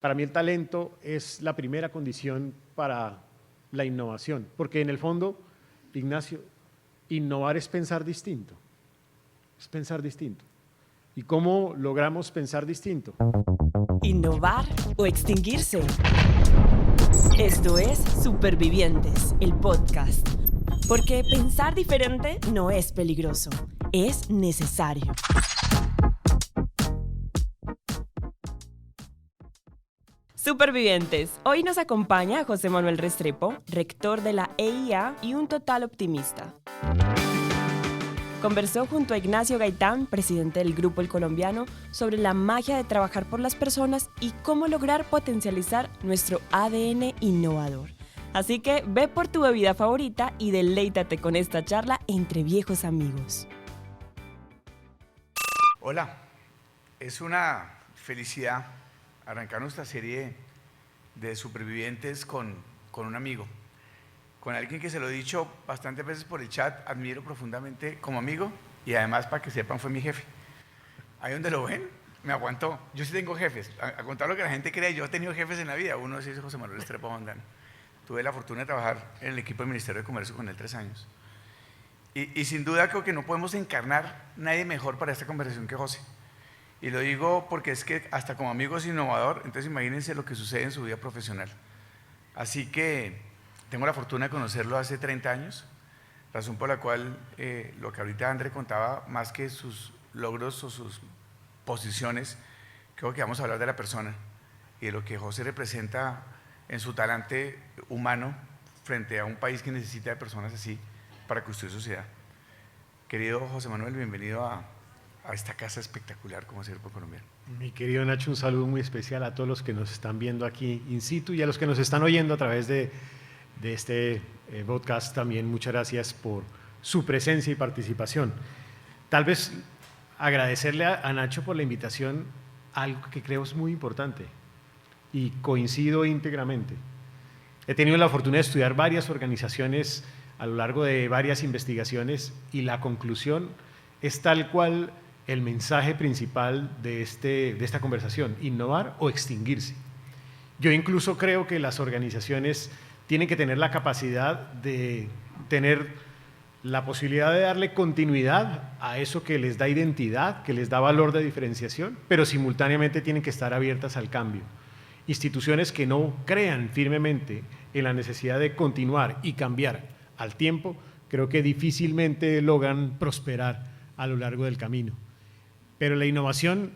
Para mí el talento es la primera condición para la innovación, porque en el fondo, Ignacio, innovar es pensar distinto, es pensar distinto. ¿Y cómo logramos pensar distinto? Innovar o extinguirse. Esto es Supervivientes, el podcast. Porque pensar diferente no es peligroso, es necesario. Supervivientes, hoy nos acompaña José Manuel Restrepo, rector de la EIA y un total optimista. Conversó junto a Ignacio Gaitán, presidente del Grupo El Colombiano, sobre la magia de trabajar por las personas y cómo lograr potencializar nuestro ADN innovador. Así que ve por tu bebida favorita y deleítate con esta charla entre viejos amigos. Hola, es una felicidad arrancar nuestra serie de supervivientes con un amigo, con alguien que se lo he dicho bastantes veces por el chat, admiro profundamente como amigo y además, para que sepan, fue mi jefe. Ahí donde lo ven, me aguantó. Yo sí tengo jefes, a contar lo que la gente cree, yo he tenido jefes en la vida. Uno es José Manuel Restrepo Bondano. Tuve la fortuna de trabajar en el equipo del Ministerio de Comercio con él 3 años. Y sin duda creo que no podemos encarnar nadie mejor para esta conversación que José. Y lo digo porque es que hasta como amigo es innovador, entonces imagínense lo que sucede en su vida profesional. Así que tengo la fortuna de conocerlo hace 30 años, razón por la cual lo que ahorita André contaba, más que sus logros o sus posiciones, creo que vamos a hablar de la persona y de lo que José representa en su talante humano frente a un país que necesita de personas así para construir sociedad. Querido José Manuel, bienvenido a esta casa espectacular como es el Grupo Colombiano. Mi querido Nacho, un saludo muy especial a todos los que nos están viendo aquí in situ y a los que nos están oyendo a través de este podcast también. Muchas gracias por su presencia y participación. Tal vez agradecerle a Nacho por la invitación, algo que creo es muy importante y coincido íntegramente. He tenido la fortuna de estudiar varias organizaciones a lo largo de varias investigaciones y la conclusión es tal cual el mensaje principal de esta conversación: innovar o extinguirse. Yo incluso creo que las organizaciones tienen que tener la capacidad de tener la posibilidad de darle continuidad a eso que les da identidad, que les da valor de diferenciación, pero simultáneamente tienen que estar abiertas al cambio. Instituciones que no crean firmemente en la necesidad de continuar y cambiar al tiempo, creo que difícilmente logran prosperar a lo largo del camino. Pero la innovación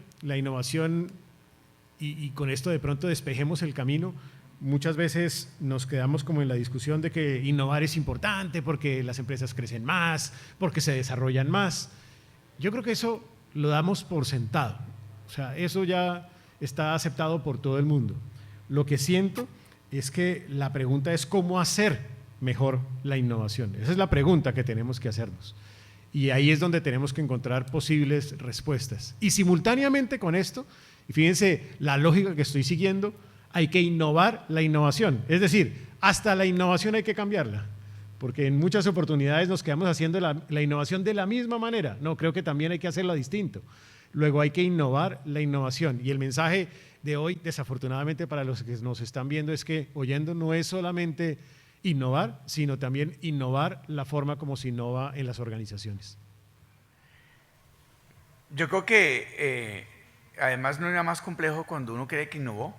y con esto de pronto despejemos el camino. Muchas veces nos quedamos como en la discusión de que innovar es importante porque las empresas crecen más, porque se desarrollan más. Yo creo que eso lo damos por sentado, o sea, eso ya está aceptado por todo el mundo. Lo que siento es que la pregunta es cómo hacer mejor la innovación. Esa es la pregunta que tenemos que hacernos. Y ahí es donde tenemos que encontrar posibles respuestas. Y simultáneamente con esto, y fíjense la lógica que estoy siguiendo, hay que innovar la innovación. Es decir, hasta la innovación hay que cambiarla, porque en muchas oportunidades nos quedamos haciendo la innovación de la misma manera. No, creo que también hay que hacerla distinto. Luego hay que innovar la innovación. Y el mensaje de hoy, desafortunadamente para los que nos están viendo, es que oyendo no es solamente innovar, sino también innovar la forma como se innova en las organizaciones. Yo creo que además no hay nada más complejo cuando uno cree que innovó,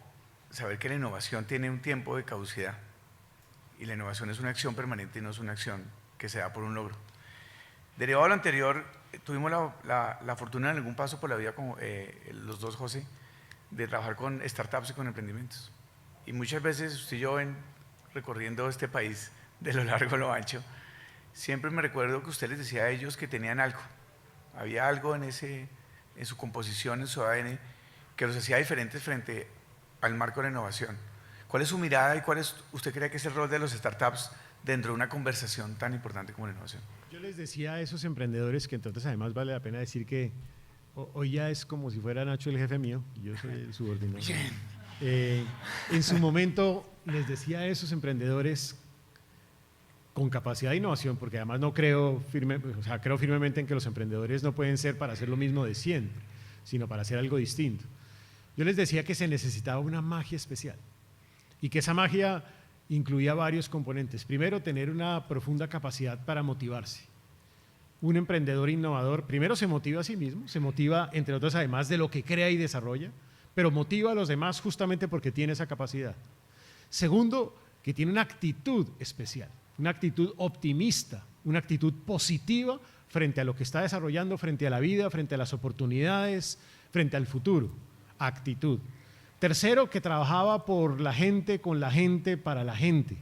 saber que la innovación tiene un tiempo de caducidad y la innovación es una acción permanente y no es una acción que se da por un logro. Derivado de lo anterior, tuvimos la fortuna en algún paso por la vida, como los dos, José, de trabajar con startups y con emprendimientos. Y muchas veces usted y yo recorriendo este país de lo largo a lo ancho, siempre me recuerdo que usted les decía a ellos que tenían algo, había algo en su composición, en su ADN, que los hacía diferentes frente al marco de la innovación. ¿Cuál es su mirada y usted cree que es el rol de los startups dentro de una conversación tan importante como la innovación? Yo les decía a esos emprendedores que entonces además vale la pena decir que hoy ya es como si fuera Nacho el jefe mío y yo soy el subordinado. En su momento les decía a esos emprendedores con capacidad de innovación, porque además no creo firmemente en que los emprendedores no pueden ser para hacer lo mismo de 100, sino para hacer algo distinto. Yo les decía que se necesitaba una magia especial y que esa magia incluía varios componentes. Primero, tener una profunda capacidad para motivarse. Un emprendedor innovador primero se motiva a sí mismo, se motiva entre otros además de lo que crea y desarrolla, pero motiva a los demás justamente porque tiene esa capacidad. Segundo, que tiene una actitud especial, una actitud optimista, una actitud positiva frente a lo que está desarrollando, frente a la vida, frente a las oportunidades, frente al futuro. Actitud. Tercero, que trabajaba por la gente, con la gente, para la gente.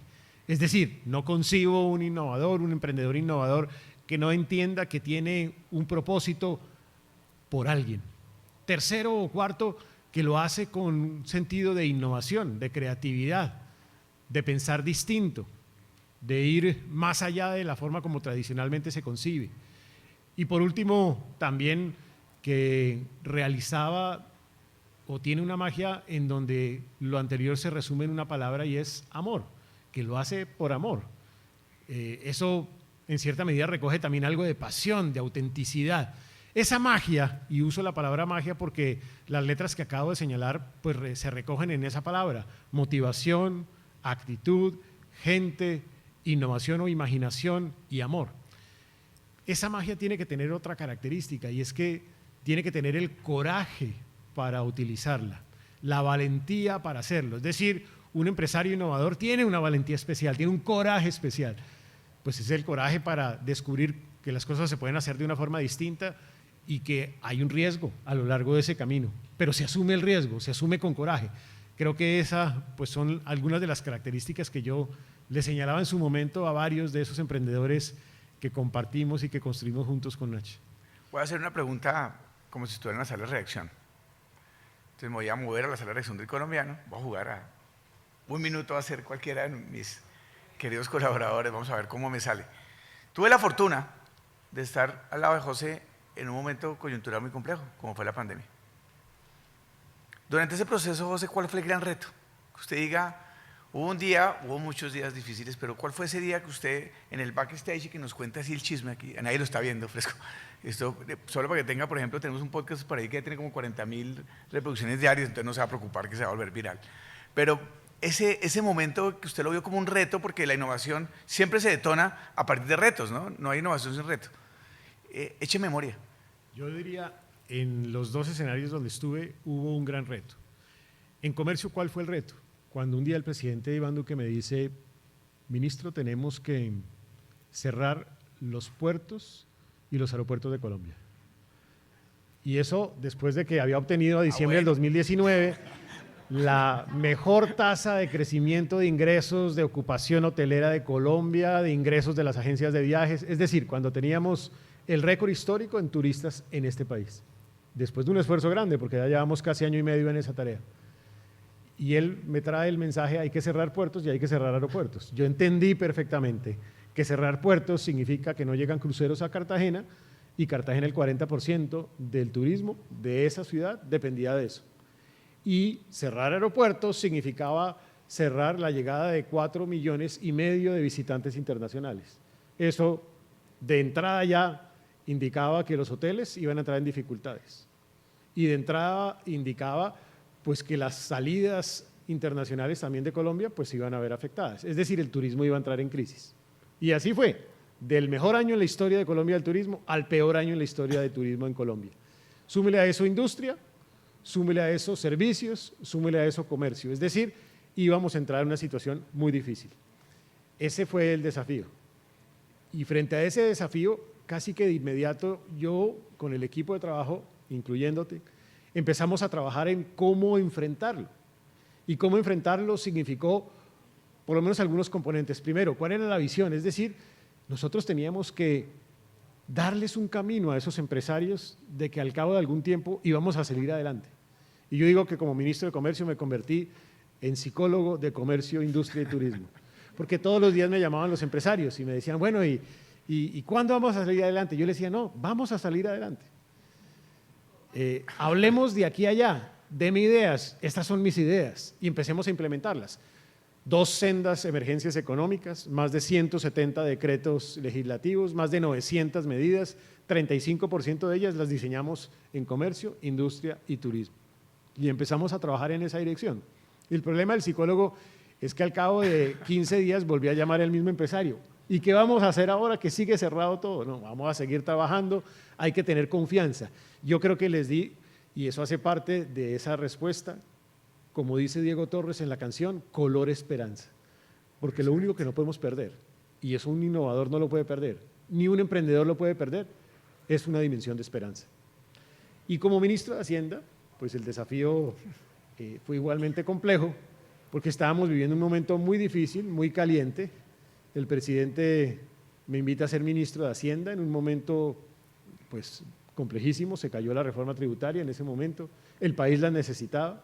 Es decir, no concibo un innovador, un emprendedor innovador que no entienda que tiene un propósito por alguien. Tercero o cuarto, que lo hace con un sentido de innovación, de creatividad, de pensar distinto, de ir más allá de la forma como tradicionalmente se concibe. Y por último, también que realizaba o tiene una magia en donde lo anterior se resume en una palabra y es amor, que lo hace por amor. Eso en cierta medida recoge también algo de pasión, de autenticidad. Esa magia, y uso la palabra magia porque las letras que acabo de señalar pues se recogen en esa palabra: motivación, actitud, gente, innovación o imaginación y amor. Esa magia tiene que tener otra característica y es que tiene que tener el coraje para utilizarla, la valentía para hacerlo. Es decir, un empresario innovador tiene una valentía especial, tiene un coraje especial. Pues es el coraje para descubrir que las cosas se pueden hacer de una forma distinta y que hay un riesgo a lo largo de ese camino, pero se asume el riesgo, se asume con coraje. Creo que esas pues son algunas de las características que yo le señalaba en su momento a varios de esos emprendedores que compartimos y que construimos juntos con Nach. Voy a hacer una pregunta como si estuviera en la sala de redacción. Entonces me voy a mover a la sala de redacción del Colombiano, voy a jugar a un minuto a hacer cualquiera de mis queridos colaboradores, vamos a ver cómo me sale. Tuve la fortuna de estar al lado de José en un momento coyuntural muy complejo, como fue la pandemia. Durante ese proceso, José, ¿cuál fue el gran reto? Que usted diga, hubo muchos días difíciles, pero ¿cuál fue ese día que usted en el backstage y que nos cuenta así el chisme aquí? Nadie lo está viendo, fresco. Esto, solo para que tenga, por ejemplo, tenemos un podcast por ahí que tiene como 40.000 reproducciones diarias, entonces no se va a preocupar que se va a volver viral. Pero ese momento que usted lo vio como un reto, porque la innovación siempre se detona a partir de retos, ¿no? No hay innovación sin reto. Eche memoria. Yo diría, en los dos escenarios donde estuve hubo un gran reto. En comercio, ¿cuál fue el reto? Cuando un día el presidente Iván Duque me dice: ministro, tenemos que cerrar los puertos y los aeropuertos de Colombia. Y eso después de que había obtenido a diciembre del 2019 la mejor tasa de crecimiento de ingresos de ocupación hotelera de Colombia, de ingresos de las agencias de viajes, es decir, cuando teníamos el récord histórico en turistas en este país, después de un esfuerzo grande, porque ya llevamos casi año y medio en esa tarea. Y él me trae el mensaje: hay que cerrar puertos y hay que cerrar aeropuertos. Yo entendí perfectamente que cerrar puertos significa que no llegan cruceros a Cartagena, y Cartagena, el 40% del turismo de esa ciudad dependía de eso. Y cerrar aeropuertos significaba cerrar la llegada de 4,5 millones de visitantes internacionales. Eso de entrada ya indicaba que los hoteles iban a entrar en dificultades. Y de entrada indicaba pues que las salidas internacionales también de Colombia pues iban a ver afectadas. Es decir, el turismo iba a entrar en crisis. Y así fue, del mejor año en la historia de Colombia del turismo al peor año en la historia del turismo en Colombia. Súmele a eso industria, súmele a eso servicios, súmele a eso comercio. Es decir, íbamos a entrar en una situación muy difícil. Ese fue el desafío. Y frente a ese desafío, casi que de inmediato, yo con el equipo de trabajo, incluyéndote, empezamos a trabajar en cómo enfrentarlo. Y cómo enfrentarlo significó por lo menos algunos componentes. Primero, ¿cuál era la visión? Es decir, nosotros teníamos que darles un camino a esos empresarios de que al cabo de algún tiempo íbamos a salir adelante. Y yo digo que como ministro de Comercio me convertí en psicólogo de comercio, industria y turismo. Porque todos los días me llamaban los empresarios y me decían: bueno, ¿y cuándo vamos a salir adelante? Yo les decía: no, vamos a salir adelante. Hablemos de aquí a allá, deme ideas, estas son mis ideas, y empecemos a implementarlas. 2 sendas emergencias económicas, más de 170 decretos legislativos, más de 900 medidas, 35% de ellas las diseñamos en comercio, industria y turismo. y empezamos a trabajar en esa dirección. El problema del psicólogo es que al cabo de 15 días volvió a llamar el mismo empresario. ¿Y qué vamos a hacer ahora que sigue cerrado todo? No, vamos a seguir trabajando, hay que tener confianza. Yo creo que les di, y eso hace parte de esa respuesta, como dice Diego Torres en la canción, color esperanza. Porque lo único que no podemos perder, y eso un innovador no lo puede perder, ni un emprendedor lo puede perder, es una dimensión de esperanza. Y como ministro de Hacienda, pues el desafío fue igualmente complejo, porque estábamos viviendo un momento muy difícil, muy caliente. El presidente me invita a ser ministro de Hacienda en un momento pues complejísimo, se cayó la reforma tributaria en ese momento, el país la necesitaba,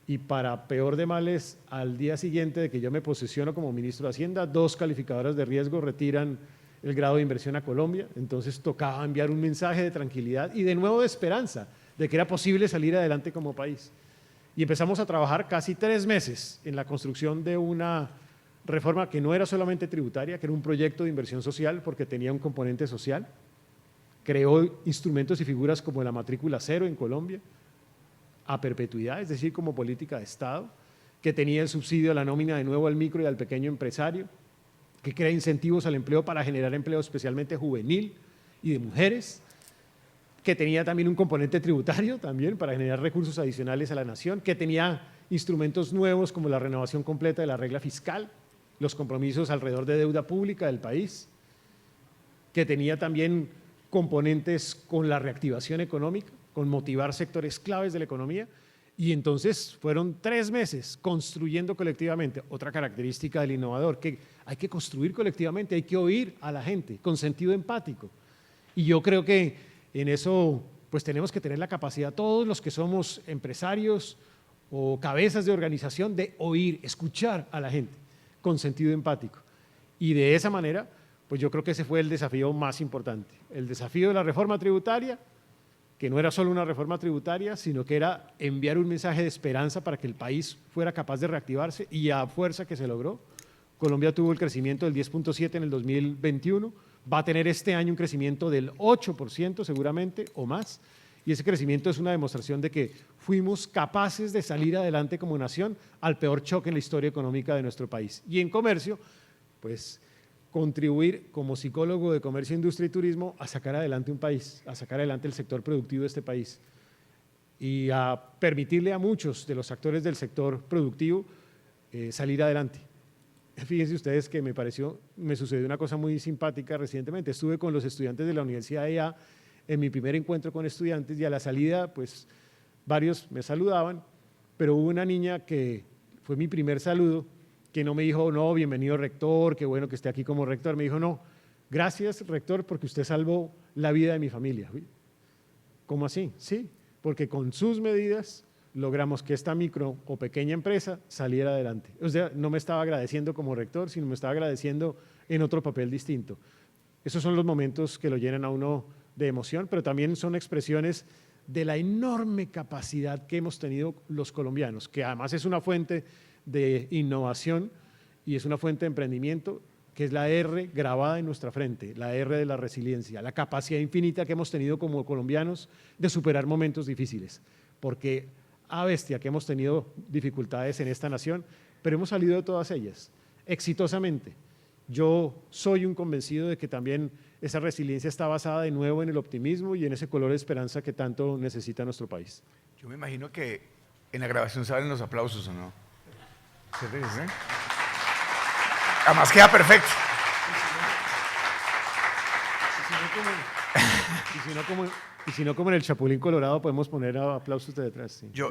y para peor de males, al día siguiente de que yo me posesiono como ministro de Hacienda, 2 calificadoras de riesgo retiran el grado de inversión a Colombia, entonces tocaba enviar un mensaje de tranquilidad y de nuevo de esperanza, de que era posible salir adelante como país. Y empezamos a trabajar casi 3 meses en la construcción de una reforma que no era solamente tributaria, que era un proyecto de inversión social porque tenía un componente social, creó instrumentos y figuras como la matrícula cero en Colombia, a perpetuidad, es decir, como política de Estado, que tenía el subsidio a la nómina de nuevo al micro y al pequeño empresario, que crea incentivos al empleo para generar empleo especialmente juvenil y de mujeres, que tenía también un componente tributario también para generar recursos adicionales a la nación, que tenía instrumentos nuevos como la renovación completa de la regla fiscal, los compromisos alrededor de deuda pública del país, que tenía también componentes con la reactivación económica, con motivar sectores claves de la economía, y entonces fueron 3 meses construyendo colectivamente. Otra característica del innovador, que hay que construir colectivamente, hay que oír a la gente con sentido empático. Y yo creo que en eso pues tenemos que tener la capacidad, todos los que somos empresarios o cabezas de organización, de oír, escuchar a la gente con sentido empático. Y de esa manera, pues yo creo que ese fue el desafío más importante. El desafío de la reforma tributaria, que no era solo una reforma tributaria, sino que era enviar un mensaje de esperanza para que el país fuera capaz de reactivarse, y a fuerza que se logró. Colombia tuvo el crecimiento del 10.7 en el 2021, va a tener este año un crecimiento del 8% seguramente o más, y ese crecimiento es una demostración de que fuimos capaces de salir adelante como nación al peor choque en la historia económica de nuestro país. Y en comercio, pues contribuir como psicólogo de comercio, industria y turismo a sacar adelante un país, a sacar adelante el sector productivo de este país y a permitirle a muchos de los actores del sector productivo salir adelante. Fíjense ustedes que me sucedió una cosa muy simpática recientemente. Estuve con los estudiantes de la Universidad de IA en mi primer encuentro con estudiantes, y a la salida pues varios me saludaban, pero hubo una niña que fue mi primer saludo, que no me dijo, no, bienvenido rector, qué bueno que esté aquí como rector. Me dijo, no, gracias rector porque usted salvó la vida de mi familia. ¿Cómo así? Sí, porque con sus medidas logramos que esta micro o pequeña empresa saliera adelante. O sea, no me estaba agradeciendo como rector, sino me estaba agradeciendo en otro papel distinto. Esos son los momentos que lo llenan a uno de emoción, pero también son expresiones de la enorme capacidad que hemos tenido los colombianos, que además es una fuente de innovación y es una fuente de emprendimiento, que es la R grabada en nuestra frente, la R de la resiliencia, la capacidad infinita que hemos tenido como colombianos de superar momentos difíciles, porque a bestia que hemos tenido dificultades en esta nación, pero hemos salido de todas ellas exitosamente. Yo soy un convencido de que también esa resiliencia está basada de nuevo en el optimismo y en ese color de esperanza que tanto necesita nuestro país. Yo me imagino que en la grabación salen los aplausos, ¿o no? ¿Se ríe, eh? Además queda perfecto. Y si no, como en el Chapulín Colorado, podemos poner aplausos de detrás. Sí, yo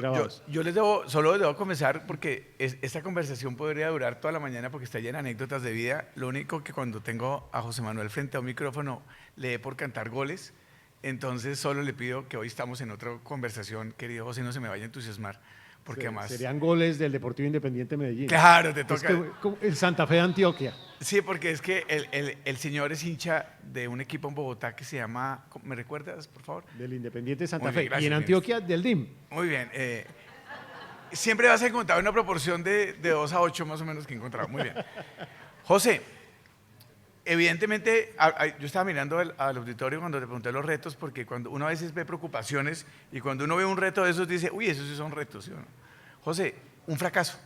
solo les debo comenzar porque esta conversación podría durar toda la mañana porque está llena de anécdotas de vida. Lo único que cuando tengo a José Manuel frente a un micrófono le dé por cantar goles. Entonces solo le pido que hoy estamos en otra conversación, querido José, no se me vaya a entusiasmar. Porque además serían goles del Deportivo Independiente Medellín. Claro, te toca. Es que el Santa Fe de Antioquia. Sí, porque es que el señor es hincha de un equipo en Bogotá que se llama, ¿me recuerdas, por favor? Del Independiente Santa Muy bien, Fe. gracias, y en Antioquia, del DIM. Muy bien. Siempre vas a encontrar una proporción de 2 a 8 más o menos que he encontrado. Muy bien. José, evidentemente, yo estaba mirando al auditorio cuando te pregunté los retos, porque cuando uno a veces ve preocupaciones y cuando uno ve un reto de esos dice, uy, esos sí son retos, ¿sí o no? José, un fracaso,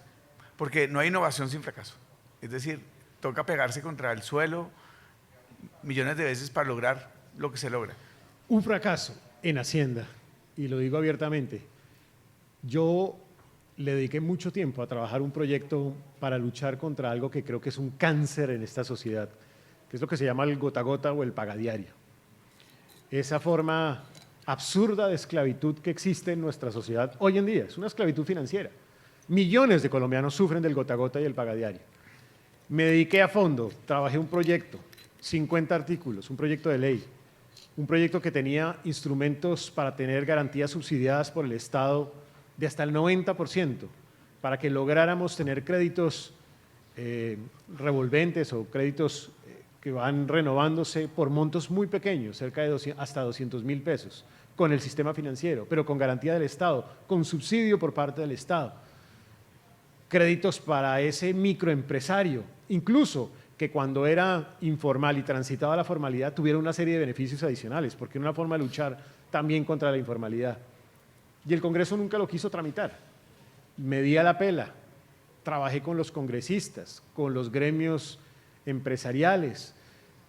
porque no hay innovación sin fracaso. Es decir, toca pegarse contra el suelo millones de veces para lograr lo que se logra. Un fracaso en Hacienda, y lo digo abiertamente. Yo le dediqué mucho tiempo a trabajar un proyecto para luchar contra algo que creo que es un cáncer en esta sociedad, que es lo que se llama el gota a gota o el pagadiario. Esa forma absurda de esclavitud que existe en nuestra sociedad hoy en día, es una esclavitud financiera. Millones de colombianos sufren del gota a gota y el pagadiario. Me dediqué a fondo, trabajé un proyecto, 50 artículos, un proyecto de ley, un proyecto que tenía instrumentos para tener garantías subsidiadas por el Estado de hasta el 90%, para que lográramos tener créditos revolventes o créditos que van renovándose por montos muy pequeños, cerca de hasta 200.000 pesos, con el sistema financiero, pero con garantía del Estado, con subsidio por parte del Estado. Créditos para ese microempresario, incluso que cuando era informal y transitaba la formalidad tuviera una serie de beneficios adicionales, porque era una forma de luchar también contra la informalidad. Y el Congreso nunca lo quiso tramitar. Me di a la pela, trabajé con los congresistas, con los gremios empresariales,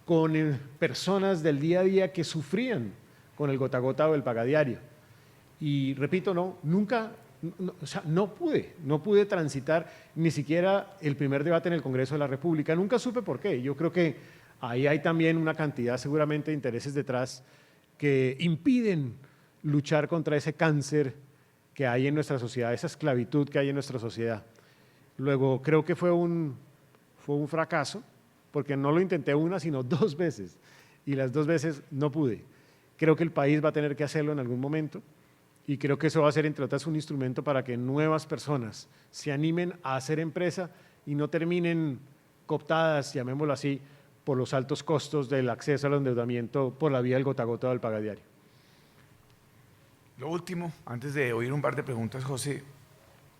con personas del día a día que sufrían con el gota a gota o el pagadiario. Y repito, no pude transitar ni siquiera el primer debate en el Congreso de la República. Nunca supe por qué. Yo creo que ahí hay también una cantidad seguramente de intereses detrás que impiden luchar contra ese cáncer que hay en nuestra sociedad, esa esclavitud que hay en nuestra sociedad. Luego, creo que fue un fracaso, porque no lo intenté una, sino 2 veces, y las 2 veces no pude. Creo que el país va a tener que hacerlo en algún momento, y creo que eso va a ser, entre otras, un instrumento para que nuevas personas se animen a hacer empresa y no terminen cooptadas, llamémoslo así, por los altos costos del acceso al endeudamiento por la vía del gota a gota o del pagadiario. Lo último, antes de oír un par de preguntas, José,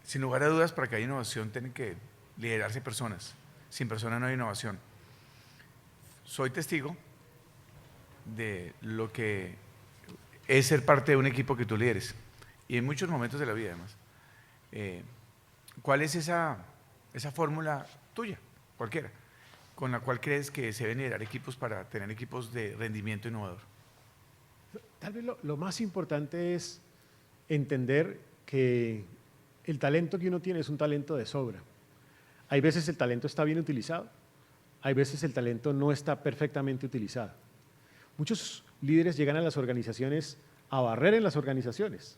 sin lugar a dudas, para que haya innovación tienen que liderarse personas. Sin personas no hay innovación. Soy testigo de lo que es ser parte de un equipo que tú lideres, y en muchos momentos de la vida además. ¿Cuál es esa fórmula tuya, cualquiera, con la cual crees que se deben liderar equipos para tener equipos de rendimiento innovador? Tal vez lo más importante es entender que el talento que uno tiene es un talento de sobra. Hay veces el talento está bien utilizado, hay veces el talento no está perfectamente utilizado. Muchos líderes llegan a las organizaciones a barrer en las organizaciones,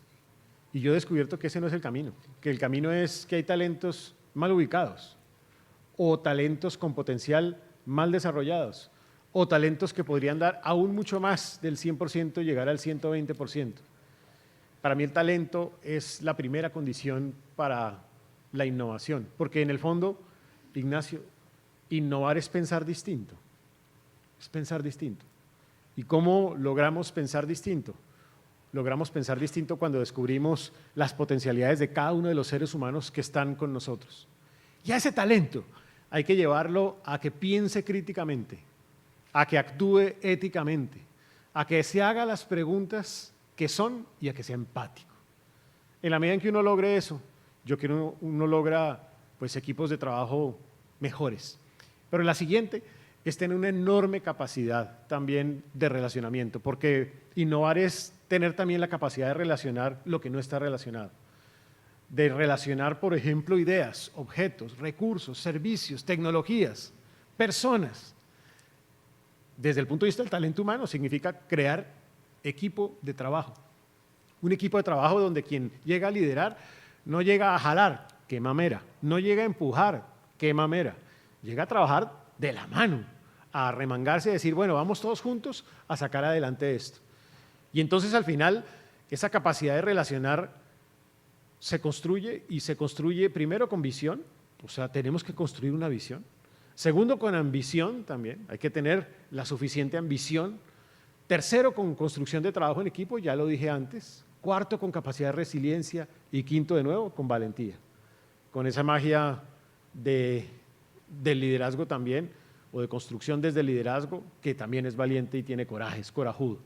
y yo he descubierto que ese no es el camino, que el camino es que hay talentos mal ubicados o talentos con potencial mal desarrollados, o talentos que podrían dar aún mucho más del 100% y llegar al 120%. Para mí el talento es la primera condición para la innovación, porque en el fondo, Ignacio, innovar es pensar distinto, es pensar distinto. ¿Y cómo logramos pensar distinto? Logramos pensar distinto cuando descubrimos las potencialidades de cada uno de los seres humanos que están con nosotros. Y a ese talento hay que llevarlo a que piense críticamente, a que actúe éticamente, a que se haga las preguntas que son y a que sea empático. En la medida en que uno logre eso, yo creo que uno logra pues, equipos de trabajo mejores. Pero la siguiente es tener una enorme capacidad también de relacionamiento, porque innovar es tener también la capacidad de relacionar lo que no está relacionado. De relacionar, por ejemplo, ideas, objetos, recursos, servicios, tecnologías, personas. Desde el punto de vista del talento humano, significa crear equipo de trabajo. Un equipo de trabajo donde quien llega a liderar no llega a jalar, qué mamera, no llega a empujar, qué mamera, llega a trabajar de la mano, a remangarse y decir, bueno, vamos todos juntos a sacar adelante esto. Y entonces al final, esa capacidad de relacionar se construye, y se construye primero con visión, o sea, tenemos que construir una visión. Segundo, con ambición también, hay que tener la suficiente ambición. Tercero, con construcción de trabajo en equipo, ya lo dije antes. Cuarto, con capacidad de resiliencia. Y quinto, de nuevo, con valentía. Con esa magia del liderazgo también, o de construcción desde el liderazgo, que también es valiente y tiene coraje, es corajudo.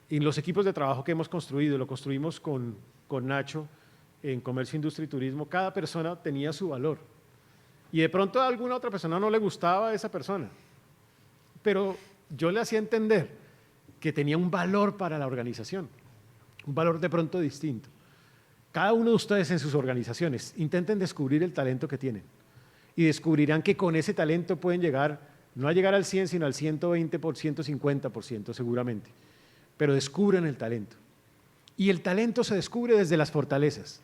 Y los equipos de trabajo que hemos construido, lo construimos con Nacho en Comercio, Industria y Turismo, cada persona tenía su valor. Y de pronto a alguna otra persona no le gustaba a esa persona, pero yo le hacía entender que tenía un valor para la organización, un valor de pronto distinto. Cada uno de ustedes en sus organizaciones intenten descubrir el talento que tienen y descubrirán que con ese talento pueden llegar, no a llegar al 100, sino al 120%, 150% seguramente, pero descubran el talento. Y el talento se descubre desde las fortalezas.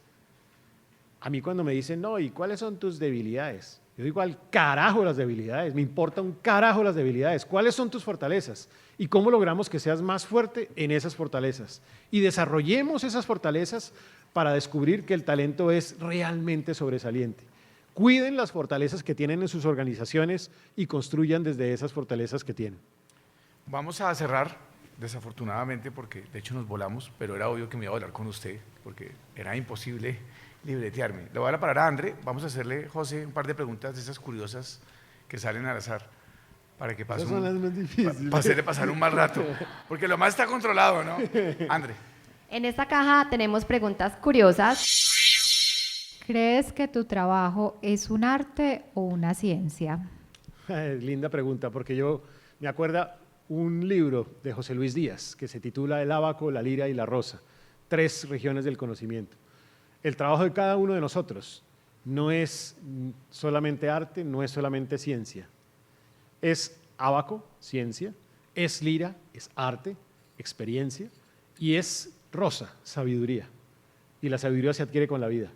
A mí cuando me dicen, no, ¿y cuáles son tus debilidades? Yo digo, al carajo las debilidades, me importa un carajo las debilidades. ¿Cuáles son tus fortalezas? ¿Y cómo logramos que seas más fuerte en esas fortalezas? Y desarrollemos esas fortalezas para descubrir que el talento es realmente sobresaliente. Cuiden las fortalezas que tienen en sus organizaciones y construyan desde esas fortalezas que tienen. Vamos a cerrar, desafortunadamente, porque de hecho nos volamos, pero era obvio que me iba a volar con usted, porque era imposible libretearme. Le voy a parar a André, vamos a hacerle, José, un par de preguntas de esas curiosas que salen al azar, para que pase hacerle pasar un mal rato, porque lo más está controlado, ¿no? André. En esta caja tenemos preguntas curiosas. ¿Crees que tu trabajo es un arte o una ciencia? Linda pregunta, porque yo me acuerdo un libro de José Luis Díaz que se titula El ábaco, la lira y la rosa, 3 regiones del conocimiento. El trabajo de cada uno de nosotros no es solamente arte, no es solamente ciencia. Es ábaco, ciencia, es lira, es arte, experiencia, y es rosa, sabiduría. Y la sabiduría se adquiere con la vida.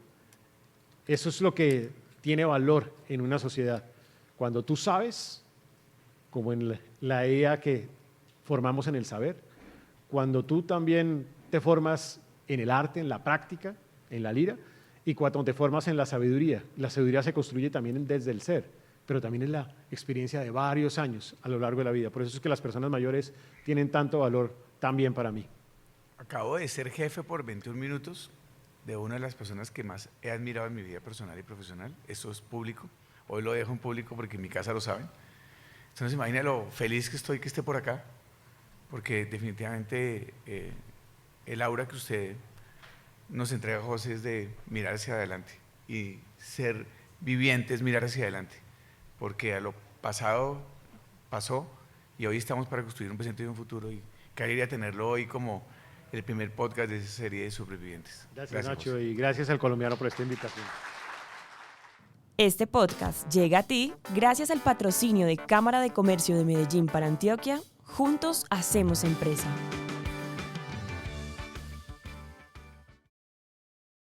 Eso es lo que tiene valor en una sociedad. Cuando tú sabes, como en la idea que formamos en el saber, cuando tú también te formas en el arte, en la práctica, en la lira, y cuando te formas en la sabiduría se construye también desde el ser, pero también en la experiencia de varios años a lo largo de la vida. Por eso es que las personas mayores tienen tanto valor también para mí. Acabo de ser jefe por 21 minutos de una de las personas que más he admirado en mi vida personal y profesional. Esto es público. Hoy lo dejo en público porque en mi casa lo saben. Entonces imagina lo feliz que estoy que esté por acá, porque definitivamente el aura que usted nos entrega, José, es de mirar hacia adelante y ser viviente es mirar hacia adelante, porque a lo pasado pasó y hoy estamos para construir un presente y un futuro, y qué alegría tenerlo hoy como el primer podcast de esa serie de supervivientes. Gracias Nacho, José. Y gracias al Colombiano por esta invitación. Este podcast llega a ti gracias al patrocinio de Cámara de Comercio de Medellín para Antioquia. Juntos hacemos empresa.